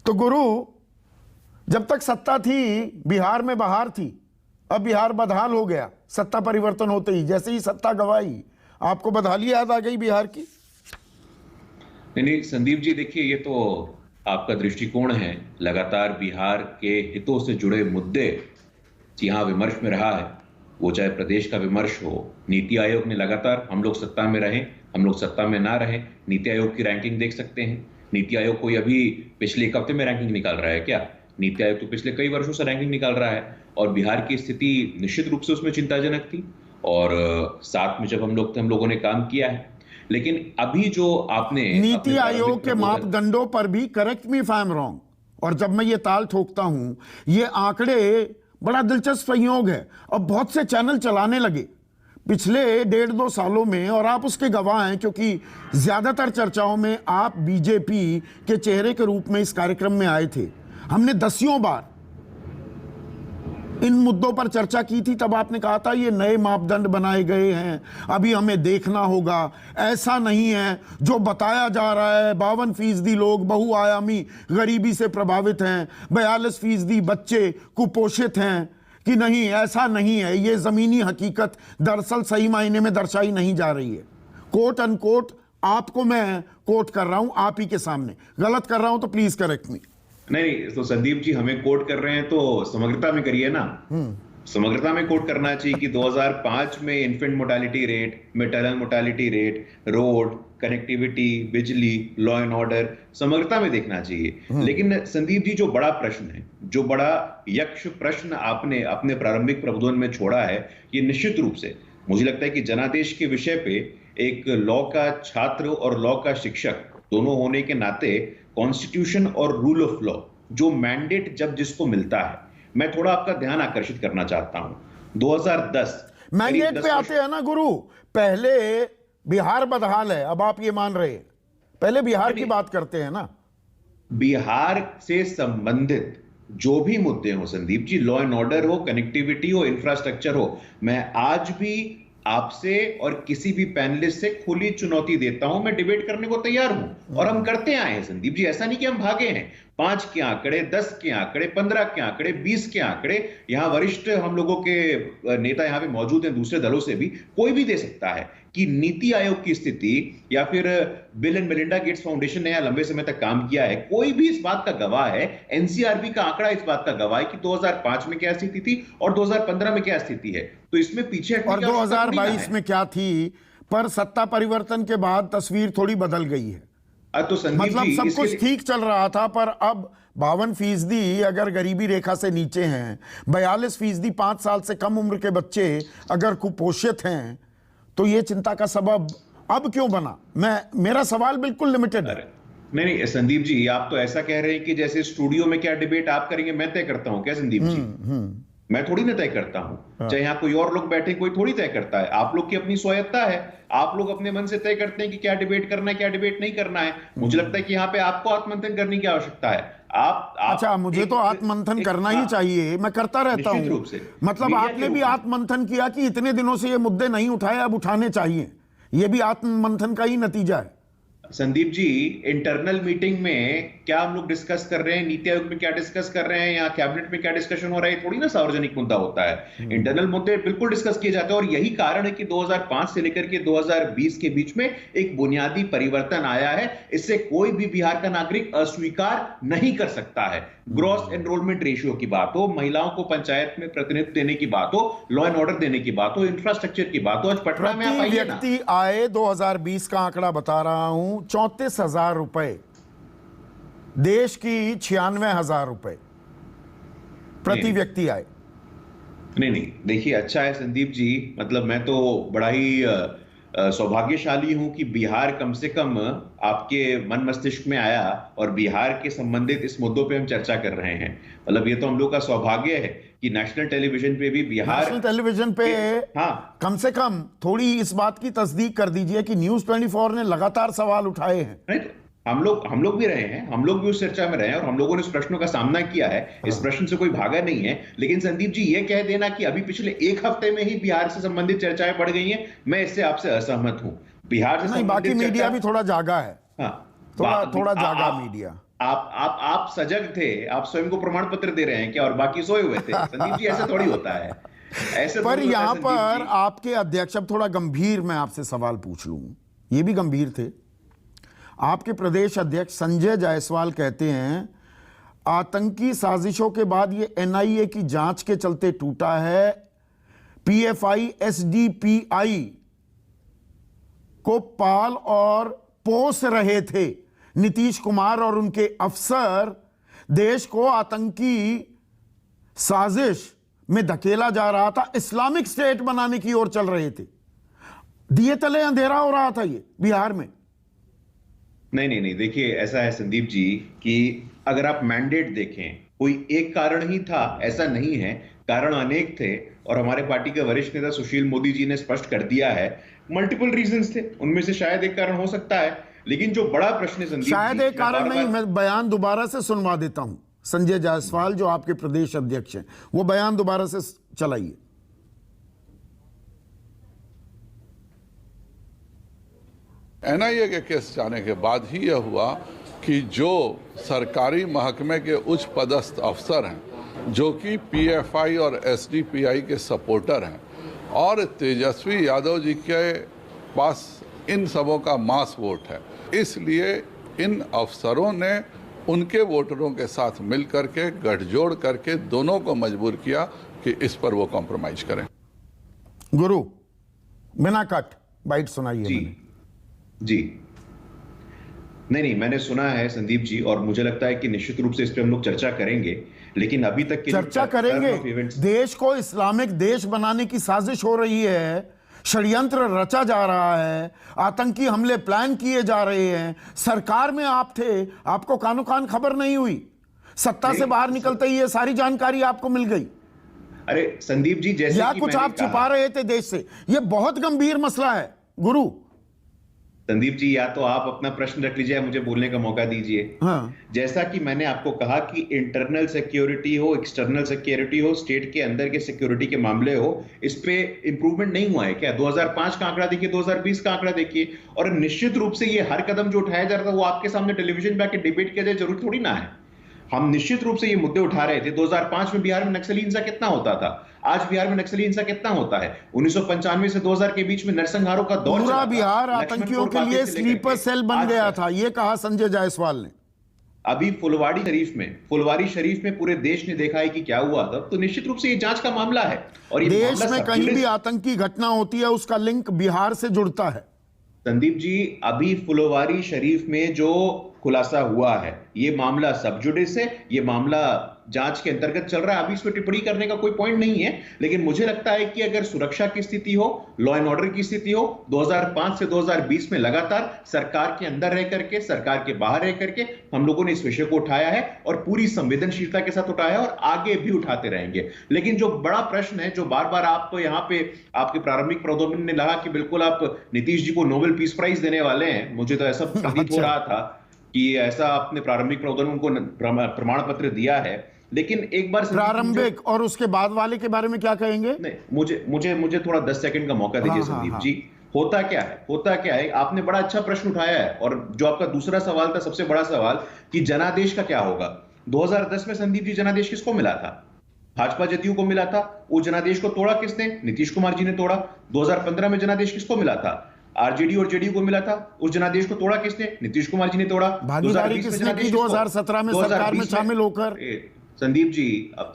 तो गुरु, जब तक सत्ता थी बिहार में बहार थी, अब बिहार बदहाल हो गया सत्ता परिवर्तन होते ही। जैसे ही सत्ता गवाई, आपको बदहाली याद आ गई बिहार की? नहीं संदीप जी, देखिए ये तो आपका दृष्टिकोण है। लगातार बिहार के हितों से जुड़े मुद्दे यहाँ विमर्श में रहा है, वो चाहे प्रदेश का विमर्श हो। नीति आयोग ने लगातार, हम लोग सत्ता में रहे, हम लोग सत्ता में ना रहे, नीति आयोग की रैंकिंग देख सकते हैं। नीति आयोग कोई अभी पिछले एक हफ्ते में रैंकिंग निकाल रहा है क्या? नीति आयोग तो पिछले कई वर्षों से रैंकिंग निकाल रहा है। और बिहार की स्थिति निश्चित रूप से उसमें चिंताजनक थी, और साथ में जब हम लोग थे, हम लोगों ने काम किया है। लेकिन अभी जो आपने नीति आयोग के मापदंडों पर भी, correct me if I am wrong, और जब मैं ये ताल ठोकता हूं, ये आंकड़े बड़ा दिलचस्प संयोग है। अब बहुत से चैनल चलाने लगे पिछले 1.5-2 सालों में, और आप उसके गवाह हैं, क्योंकि ज्यादातर चर्चाओं में आप बीजेपी के चेहरे के रूप में इस कार्यक्रम में आए थे। हमने दसियों बार इन मुद्दों पर चर्चा की थी। तब आपने कहा था ये नए मापदंड बनाए गए हैं, अभी हमें देखना होगा, ऐसा नहीं है जो बताया जा रहा है। 52% लोग बहुआयामी गरीबी से प्रभावित हैं, 42% बच्चे कुपोषित हैं, कि नहीं, ऐसा नहीं है। ये जमीनी हकीकत दरअसल सही मायने में दर्शाई नहीं जा रही है। कोट अनकोट आपको मैं कोट कर रहा हूं आप ही के सामने। गलत कर रहा हूं तो प्लीज करेक्ट मी। नहीं, तो संदीप जी हमें कोट कर रहे हैं तो समग्रता में करिए ना। समग्रता में कोट करना चाहिए कि 2005 में infant mortality rate, maternal mortality rate, road connectivity, बिजली, लॉ एंड ऑर्डर, समग्रता में देखना चाहिए। लेकिन संदीप जी, जो बड़ा प्रश्न है, जो बड़ा यक्ष प्रश्न आपने अपने प्रारंभिक प्रबोधन में छोड़ा है, ये निश्चित रूप से मुझे लगता है कि जनादेश के विषय पे एक लॉ का छात्र और लॉ का शिक्षक दोनों होने के नाते कॉन्स्टिट्यूशन और रूल ऑफ लॉ, जो मैंडेट जब जिसको मिलता है, मैं थोड़ा आपका ध्यान आकर्षित करना चाहता हूं। 2010 मैंडेट पे आते हैं ना गुरु। पहले बिहार बदहाल है, अब आप ये मान रहे हैं, पहले बिहार की बात करते हैं ना। बिहार से संबंधित जो भी मुद्दे हो Sandeep ji, law and order हो, कनेक्टिविटी हो, इंफ्रास्ट्रक्चर हो, मैं आज भी आपसे और किसी भी पैनलिस्ट से खुली चुनौती देता हूं। मैं डिबेट करने को तैयार हूं, और हम करते आए हैं संदीप जी। ऐसा नहीं कि हम भागे हैं। 5 के आंकड़े, 10 के आंकड़े, 15 के आंकड़े, 20 के आंकड़े, यहां वरिष्ठ हम लोगों के नेता यहां पे मौजूद हैं, दूसरे दलों से भी कोई भी दे सकता है कि नीति आयोग की स्थिति, या फिर bill and Melinda Gates foundation ने यहां लंबे समय तक काम किया है, कोई भी इस बात का गवाह है। एनसीआरबी का आंकड़ा इस बात का गवाह है कि 2005 में क्या स्थिति थी और 2015 में क्या स्थिति है। तो इसमें पीछे और 2022 में क्या थी, पर सत्ता परिवर्तन के बाद तस्वीर थोड़ी बदल गई है। तो मतलब सब कुछ ठीक चल रहा था, पर अब 52% अगर गरीबी रेखा से नीचे हैं, 42% 5 साल से कम उम्र के बच्चे अगर कुपोषित हैं, तो ये चिंता का सबब अब क्यों बना? मेरा सवाल बिल्कुल लिमिटेड है। नहीं संदीप जी, आप तो ऐसा कह रहे हैं कि जैसे स्टूडियो में क्या डिबेट आप करेंगे मैं तय करता हूं क्या संदीप जी? मैं थोड़ी ना तय करता हूं। चाहे यहाँ कोई और लोग बैठे, कोई थोड़ी तय करता है। आप लोग की अपनी स्वायत्ता है, आप लोग अपने मन से तय करते हैं कि क्या डिबेट करना है, क्या डिबेट नहीं करना है। मुझे लगता है कि यहाँ पे आपको आत्ममंथन करने की आवश्यकता है। अच्छा, मुझे तो आत्ममंथन करना ही चाहिए, मैं करता रहता हूं। मतलब आपने भी आत्ममंथन किया कि इतने दिनों से ये मुद्दे नहीं उठाए, अब उठाने चाहिए, ये भी आत्ममंथन का ही नतीजा है। संदीप जी, इंटरनल मीटिंग में क्या हम लोग डिस्कस कर रहे हैं, नीति आयोग में क्या डिस्कस कर रहे हैं, या कैबिनेट में क्या डिस्कशन हो रहा है, थोड़ी ना सार्वजनिक मुद्दा होता है। इंटरनल मुद्दे बिल्कुल डिस्कस किए जाते हैं, और यही कारण है कि 2005 से लेकर के 2020 के बीच में एक बुनियादी परिवर्तन आया है। इससे कोई भी बिहार का नागरिक अस्वीकार नहीं कर सकता है। ग्रॉस एनरोलमेंट रेशियो की बात हो, महिलाओं को पंचायत में प्रतिनिधित्व देने की बात हो, लॉ एंड ऑर्डर देने की बात हो, इंफ्रास्ट्रक्चर की बात हो, आज पटना में आप आइए ना। व्यक्ति आए, 2020 का आंकड़ा बता रहा हूं, 34,000 रुपए, देश की 96,000 रुपए प्रति व्यक्ति आए। नहीं देखिए, अच्छा है संदीप जी, मतलब मैं तो बड़ा ही सौभाग्यशाली हूं कि बिहार कम से कम आपके मन मस्तिष्क में आया, और बिहार के संबंधित इस मुद्दों पे हम चर्चा कर रहे हैं। मतलब ये तो हम लोग का सौभाग्य है कि नेशनल टेलीविजन पे भी बिहार, नेशनल टेलीविजन पे हाँ, कम से कम थोड़ी इस बात की तस्दीक कर दीजिए कि न्यूज़ 24 ने लगातार सवाल उठाए हैं। हम लोग भी रहे हैं, हम लोग भी उस चर्चा में रहे हैं, और हम लोगों ने इस प्रश्नों का सामना किया है। इस प्रश्न से कोई भागा नहीं है। लेकिन संदीप जी, ये कह देना कि अभी पिछले एक हफ्ते में ही बिहार से संबंधित चर्चाएं बढ़ गई हैं, मैं इससे आपसे असहमत हूं। बिहार से नहीं, बाकी मीडिया भी थोड़ा जागा है। हाँ, थोड़ा जागा मीडिया। आप सजग थे, आप स्वयं को प्रमाण पत्र दे रहे हैं क्या, और बाकी सोए हुए थे? संदीप जी, ऐसे थोड़ी होता है, ऐसे पर थोड़ी होता है यहां संदीप पर जी। आपके अध्यक्ष, अब थोड़ा गंभीर मैं आपसे सवाल पूछ लूं, ये भी गंभीर थे। आपके प्रदेश अध्यक्ष संजय जायसवाल कहते हैं आतंकी साजिशों के बाद ये एनआईए की जांच के चलते टूटा है। पीएफआई एसडीपीआई को पाल और पोस रहे थे नीतीश कुमार और उनके अफसर, देश को आतंकी साजिश में धकेला जा रहा था, इस्लामिक स्टेट बनाने की ओर चल रहे थे। दिए तले अंधेरा हो रहा था ये बिहार में। नहीं, देखिए ऐसा है संदीप जी कि अगर आप मैंडेट देखें, कोई एक कारण ही था ऐसा नहीं है, कारण अनेक थे, और हमारे पार्टी के वरिष्ठ नेता सुशील मोदी जी ने स्पष्ट कर दिया है, मल्टीपल रीजंस थे, उनमें से शायद एक कारण हो सकता है। लेकिन जो बड़ा प्रश्न है संदीप शायद जी, एक कारण नहीं, मैं बयान दोबारा से सुनवा देता हूं। संजय जायसवाल जो आपके प्रदेश अध्यक्ष हैं, वो बयान दोबारा से चलाइए। एनआईए के केस जाने के बाद ही यह हुआ कि जो सरकारी महकमे के उच्च पदस्थ अफसर हैं, जो कि पीएफआई और एसडीपीआई के सपोर्टर हैं, और तेजस्वी यादव जी के पास इन सबों का मास वोट है, इसलिए इन अफसरों ने उनके वोटरों के साथ मिल करके गठजोड़ करके दोनों को मजबूर किया कि इस पर वो कॉम्प्रोमाइज करें। गुरु, बिना कट बाइट सुनाइए। जी जी, नहीं, मैंने सुना है संदीप जी, और मुझे लगता है कि निश्चित रूप से इस पे हम लोग चर्चा करेंगे, लेकिन अभी तक के चर्चा करेंगे। देश को इस्लामिक देश बनाने की साजिश हो रही है, षड्यंत्र रचा जा रहा है, आतंकी हमले प्लान किए जा रहे हैं। सरकार में आप थे, आपको कानो कान खबर नहीं हुई, सत्ता से बाहर निकलते ही ये सारी जानकारी आपको मिल गई। अरे संदीप जी, जैसे या कि कुछ आप छिपा रहे थे देश से? ये बहुत गंभीर मसला है गुरु। संदीप जी, या तो आप अपना प्रश्न रख लीजिए, मुझे बोलने का मौका दीजिए। हाँ। जैसा कि मैंने आपको कहा कि इंटरनल सिक्योरिटी हो, एक्सटर्नल सिक्योरिटी हो, स्टेट के अंदर के सिक्योरिटी के मामले हो, इस पे इंप्रूवमेंट नहीं हुआ है क्या? 2005 का आंकड़ा देखिए, 2020 का आंकड़ा देखिए, और निश्चित रूप से ये हर कदम जो उठाया जा रहा था वो आपके सामने टेलीविजन पे आके डिबेट किया जाए, जरूरत थोड़ी ना है। हम निश्चित रूप से ये मुद्दे उठा रहे थे। 2005 में बिहार में नक्सली हिंसा कितना होता था, आज बिहार में नक्सली हिंसा कितना होता है? 1995 से 2000 के बीच में नरसंहारों का दौर पूरा चला था। बिहार आतंकियों के लिए स्लीपर सेल बन गया था, ये कहा संजय जायसवाल ने। अभी फुलवारी शरीफ में पूरे देश ने देखा है कि क्या हुआ था, तो निश्चित रूप से ये जांच का मामला है। और ये देश मामला में कहीं भी आतंकी घटना होती है, उसका लिंक बिहार से जुड़ता है। संदीप जी, अभी फुलवारी शरीफ में जो खुलासा हुआ है, ये मामला सब जुडिस है, ये मामला जांच के अंतर्गत चल रहा है। अभी इस पर टिप्पणी करने का कोई पॉइंट नहीं है, लेकिन मुझे लगता है कि अगर सुरक्षा की स्थिति हो, लॉ एंड ऑर्डर की स्थिति हो, 2005 से 2020 में लगातार सरकार के अंदर रह करके, सरकार के बाहर रह करके हम लोगों ने इस विषय को उठाया है, और पूरी संवेदनशीलता के साथ उठाया है, और आगे भी उठाते रहेंगे। लेकिन जो बड़ा प्रश्न है, जो बार बार आप तो यहाँ पे आपके प्रारंभिक प्रबंधन ने लगा कि बिल्कुल आप नीतीश जी को नोबेल पीस प्राइज देने वाले हैं, मुझे तो ऐसा प्रतीत हो रहा था कि ऐसा आपने प्रारंभिक प्रबंधन को प्रमाण पत्र दिया है। लेकिन एक बार प्रारंभिक और उसके बाद वाले के बारे में क्या कहेंगे? नहीं, मुझे थोड़ा 10 सेकंड का मौका दीजिए संदीप जी। होता क्या है, आपने बड़ा अच्छा प्रश्न उठाया है, और जो आपका दूसरा सवाल था, सबसे बड़ा सवाल, कि जनादेश का क्या होगा। 2010 में संदीप जी जनादेश किसको मिला था? भाजपा जदयू को मिला था। वो जनादेश को तोड़ा किसने? नीतीश कुमार जी ने तोड़ा। 2015 में जनादेश किसको मिला था? आरजेडी और जेडीयू को मिला था। उस जनादेश को तोड़ा किसने? नीतीश कुमार जी ने तोड़ा। भागीदारी किसने की 2017 में सरकार में शामिल होकर? संदीप जी,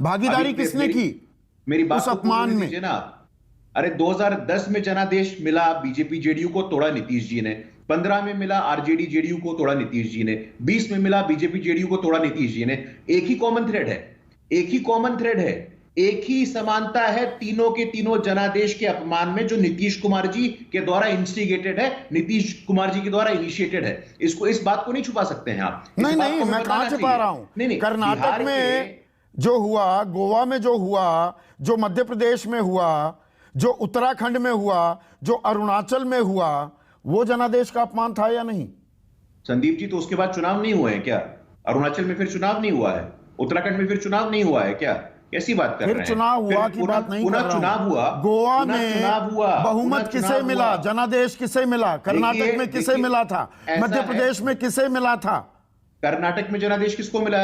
भागीदारी किसने की मेरी बात उस अपमान में? ना, अरे 2010 में जनादेश मिला बीजेपी जेडीयू को, तोड़ा नीतीश जी ने। 15 में मिला आरजेडी जेडीयू को, तोड़ा नीतीश जी ने। 20 में मिला बीजेपी जेडीयू को, तोड़ा नीतीश जी ने। एक ही कॉमन थ्रेड है, एक ही समानता है तीनों के तीनों जनादेश के अपमान में, जो नीतीश कुमार जी के द्वारा इंस्टिगेटेड है, नीतीश कुमार जी के द्वारा इनिशिएटेड है। इस बात को नहीं छुपा सकते हैं आप। नहीं, मैं कहां छुपा रहा हूं? नहीं, कर्नाटक में जो हुआ, गोवा में जो हुआ, जो मध्य प्रदेश में हुआ, जो उत्तराखंड में हुआ, जो अरुणाचल में हुआ, वो जनादेश का अपमान था या नहीं? संदीप जी, तो उसके बाद चुनाव नहीं हुए हैं क्या? अरुणाचल में फिर चुनाव नहीं हुआ है, उत्तराखंड में फिर चुनाव नहीं हुआ है क्या? कैसी बात कर रहे हैं? फिर चुनाव हुआ की बात नहीं कर रहा हूं। चुनाव हुआ, गोवा में बहुमत किसे मिला? जनादेश किसे मिला? कर्नाटक में किसे मिला था? मध्य प्रदेश में किसे मिला था? कर्नाटक में जनादेश किसको मिला